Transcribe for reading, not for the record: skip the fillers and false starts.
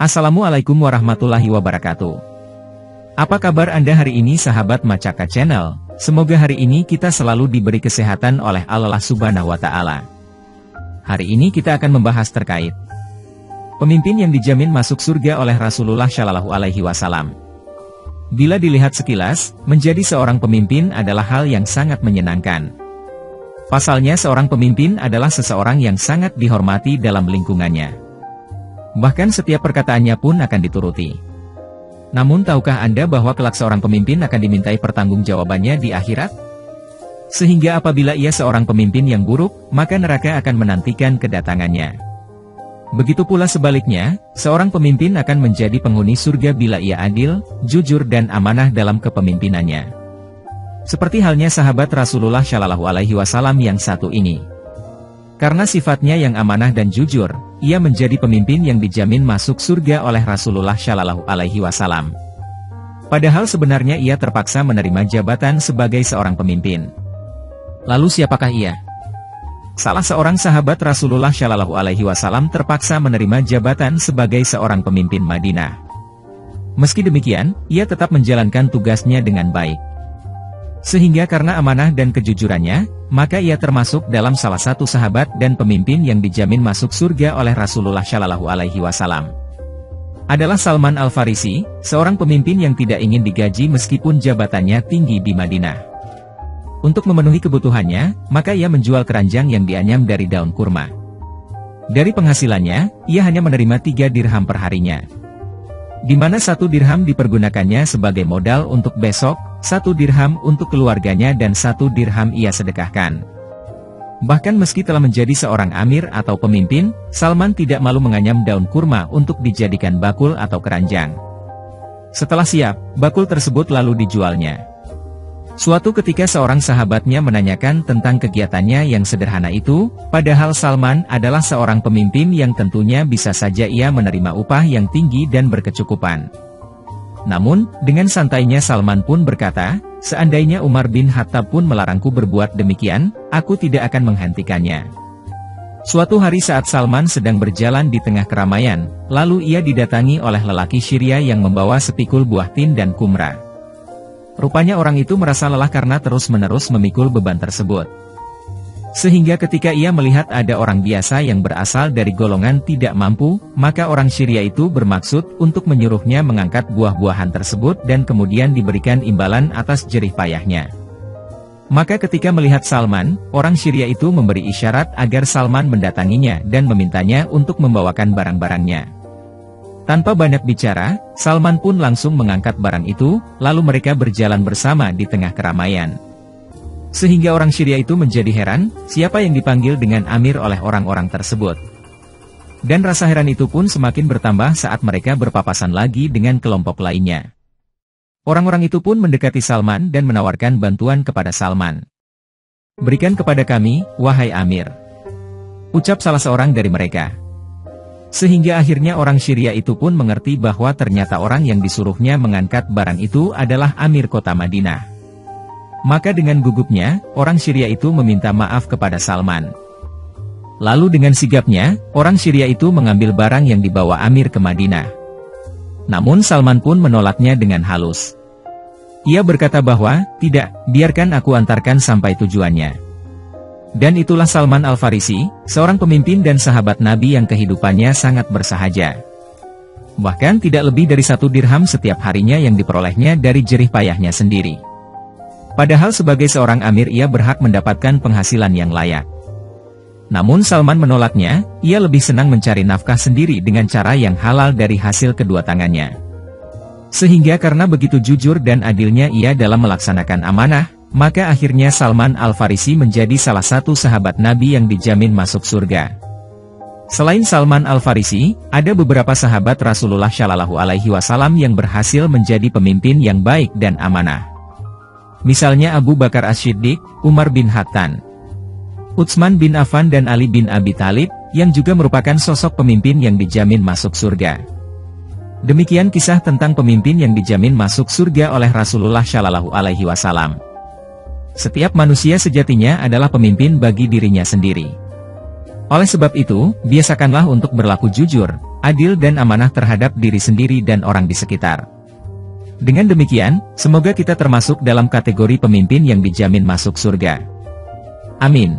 Assalamualaikum warahmatullahi wabarakatuh. Apa kabar Anda hari ini sahabat Macaka Channel? Semoga hari ini kita selalu diberi kesehatan oleh Allah Subhanahu wa Ta'ala. Hari ini kita akan membahas terkait pemimpin yang dijamin masuk surga oleh Rasulullah Shallallahu Alaihi Wasallam. Bila dilihat sekilas, menjadi seorang pemimpin adalah hal yang sangat menyenangkan. Pasalnya seorang pemimpin adalah seseorang yang sangat dihormati dalam lingkungannya. Bahkan setiap perkataannya pun akan dituruti. Namun tahukah Anda bahwa kelak seorang pemimpin akan dimintai pertanggungjawabannya di akhirat? Sehingga apabila ia seorang pemimpin yang buruk, maka neraka akan menantikan kedatangannya. Begitu pula sebaliknya, seorang pemimpin akan menjadi penghuni surga bila ia adil, jujur dan amanah dalam kepemimpinannya. Seperti halnya sahabat Rasulullah Shallallahu Alaihi Wasallam yang satu ini. Karena sifatnya yang amanah dan jujur, ia menjadi pemimpin yang dijamin masuk surga oleh Rasulullah Shallallahu Alaihi Wasallam. Padahal sebenarnya ia terpaksa menerima jabatan sebagai seorang pemimpin. Lalu siapakah ia? Salah seorang sahabat Rasulullah Shallallahu Alaihi Wasallam terpaksa menerima jabatan sebagai seorang pemimpin Madinah. Meski demikian, ia tetap menjalankan tugasnya dengan baik. Sehingga karena amanah dan kejujurannya, maka ia termasuk dalam salah satu sahabat dan pemimpin yang dijamin masuk surga oleh Rasulullah Shallallahu Alaihi Wasallam. Adalah Salman Al-Farisi, seorang pemimpin yang tidak ingin digaji meskipun jabatannya tinggi di Madinah. Untuk memenuhi kebutuhannya, maka ia menjual keranjang yang dianyam dari daun kurma. Dari penghasilannya, ia hanya menerima 3 dirham per harinya. Di mana 1 dirham dipergunakannya sebagai modal untuk besok, 1 dirham untuk keluarganya dan 1 dirham ia sedekahkan. Bahkan meski telah menjadi seorang amir atau pemimpin, Salman tidak malu menganyam daun kurma untuk dijadikan bakul atau keranjang. Setelah siap, bakul tersebut lalu dijualnya. Suatu ketika seorang sahabatnya menanyakan tentang kegiatannya yang sederhana itu, padahal Salman adalah seorang pemimpin yang tentunya bisa saja ia menerima upah yang tinggi dan berkecukupan. Namun, dengan santainya Salman pun berkata, seandainya Umar bin Khattab pun melarangku berbuat demikian, aku tidak akan menghentikannya. Suatu hari saat Salman sedang berjalan di tengah keramaian, lalu ia didatangi oleh lelaki Syria yang membawa sepikul buah tin dan kumra. Rupanya orang itu merasa lelah karena terus-menerus memikul beban tersebut. Sehingga ketika ia melihat ada orang biasa yang berasal dari golongan tidak mampu, maka orang Syria itu bermaksud untuk menyuruhnya mengangkat buah-buahan tersebut dan kemudian diberikan imbalan atas jerih payahnya. Maka ketika melihat Salman, orang Syria itu memberi isyarat agar Salman mendatanginya dan memintanya untuk membawakan barang-barangnya. Tanpa banyak bicara, Salman pun langsung mengangkat barang itu, lalu mereka berjalan bersama di tengah keramaian. Sehingga orang Syria itu menjadi heran, siapa yang dipanggil dengan amir oleh orang-orang tersebut. Dan rasa heran itu pun semakin bertambah saat mereka berpapasan lagi dengan kelompok lainnya. Orang-orang itu pun mendekati Salman dan menawarkan bantuan kepada Salman. "Berikan kepada kami, wahai amir," ucap salah seorang dari mereka. Sehingga akhirnya orang Syria itu pun mengerti bahwa ternyata orang yang disuruhnya mengangkat barang itu adalah amir kota Madinah. Maka dengan gugupnya, orang Syria itu meminta maaf kepada Salman. Lalu dengan sigapnya, orang Syria itu mengambil barang yang dibawa amir ke Madinah. Namun Salman pun menolaknya dengan halus. Ia berkata bahwa, "Tidak, biarkan aku antarkan sampai tujuannya." Dan itulah Salman Al-Farisi, seorang pemimpin dan sahabat Nabi yang kehidupannya sangat bersahaja. Bahkan tidak lebih dari 1 dirham setiap harinya yang diperolehnya dari jerih payahnya sendiri. Padahal sebagai seorang amir ia berhak mendapatkan penghasilan yang layak. Namun Salman menolaknya, ia lebih senang mencari nafkah sendiri dengan cara yang halal dari hasil kedua tangannya. Sehingga karena begitu jujur dan adilnya ia dalam melaksanakan amanah, maka akhirnya Salman Al-Farisi menjadi salah satu sahabat Nabi yang dijamin masuk surga. Selain Salman Al-Farisi, ada beberapa sahabat Rasulullah Shallallahu Alaihi Wasallam yang berhasil menjadi pemimpin yang baik dan amanah. Misalnya Abu Bakar As-Siddiq, Umar bin Khattab, Utsman bin Affan dan Ali bin Abi Thalib, yang juga merupakan sosok pemimpin yang dijamin masuk surga. Demikian kisah tentang pemimpin yang dijamin masuk surga oleh Rasulullah Shallallahu Alaihi Wasallam. Setiap manusia sejatinya adalah pemimpin bagi dirinya sendiri. Oleh sebab itu, biasakanlah untuk berlaku jujur, adil dan amanah terhadap diri sendiri dan orang di sekitar. Dengan demikian, semoga kita termasuk dalam kategori pemimpin yang dijamin masuk surga. Amin.